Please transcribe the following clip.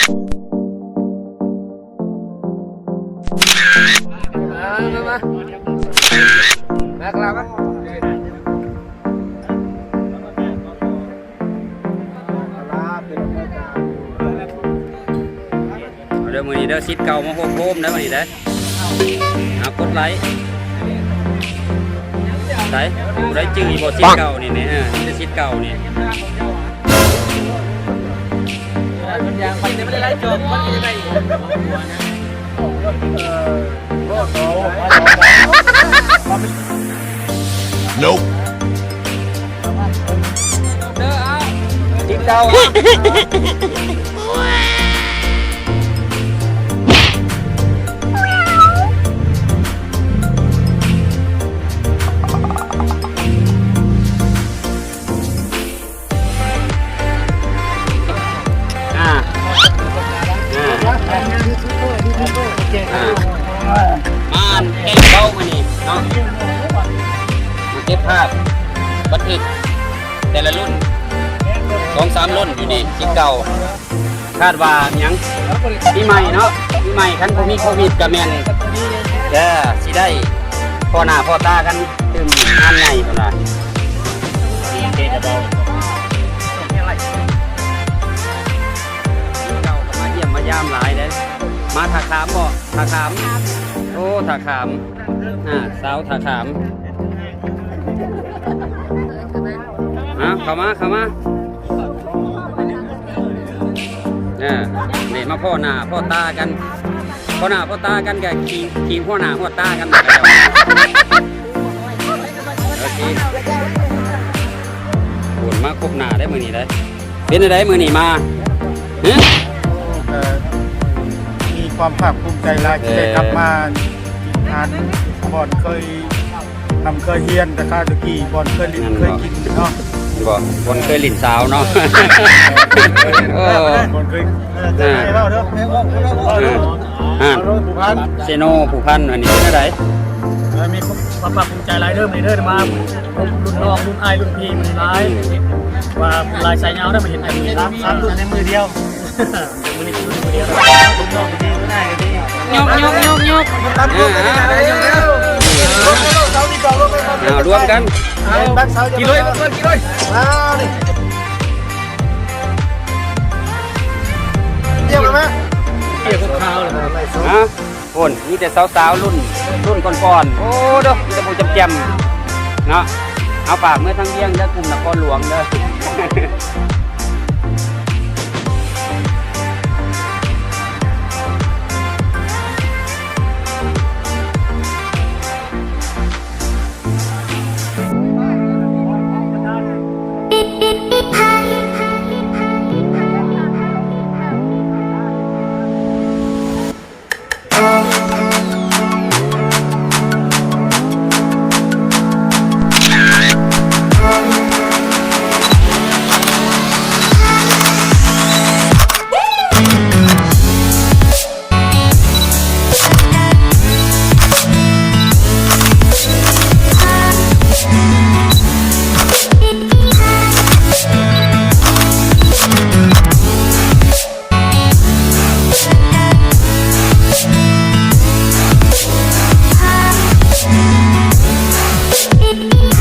มากลามั้ยเดี๋ยวมือนี้เดี๋ยวซิดเก่ามาโฮมนะมือนี้ได้กดไลค์ใส่ดูได้จื้อบ่ซิดเก่านี่เนี่ยนี่ซิดเก่านี่มันยางไปไม่ได้ไล่โจมมันยังไงNope. เด้อเอาซิดเก่ามันเก่งเบามานี่เนาะมาเก็บภาพบันทึกแต่ละรุ่น2-3รุ่นอยู่นี่สิเก่าคาดว่ายังปีใหม่เนาะปีใหม่คันบ่มีโควิดก็แม่นสิได้พ่อหน้าพ่อตากันดื่มงานใหญ่พุ่นน่ะเก่งเบาเก่าก็มาเยี่ยมมายามหลายเด้มาถาขามบ่ถาขามโอ้ถาขามสาวถาขามเข้ามานี่มาพ่อหน้าพ่อตากันพ่อหน้าพ่อตากันกับขี่พ่อหน้าพ่อตากันโอเคโหดมาครบหน้าได้มือนี้ได้เป็นอะไรมือนี้มามีความภาคภูมิใจหลายที่ได้กลับมางานบอนเคยเฮียนแต่ข้าวตะกี้บอนเคยกินเนาะบอนเคยหลินสาวเนาะบอนเคยเล่าเด้อผู้พันเซโนผู้พันอันนี้เป็นอะไรมีความภาคภูมิใจหลายเด้อมารุ่นน้องรุ่นไอรุ่นพี่มันหลายว่าลายสายเงาได้มาเห็นไอ้มือ3รุ่นในมือเดียวมือนี้มือเดียวรุ่นน้องดีก็ได้ก็ดียกรวมกันกี่ร้อยนี่เกี่ยวกันไหมเกี่ยวกับข้าวเลยโอนนี่แต่สาวๆรุ่นก่อนๆโอ้เด้อมีแต่ผู้จำเนาะเอาปากเมื่อทั้งเลี้ยงเด้อกลุ่มนครหลวงเด้อ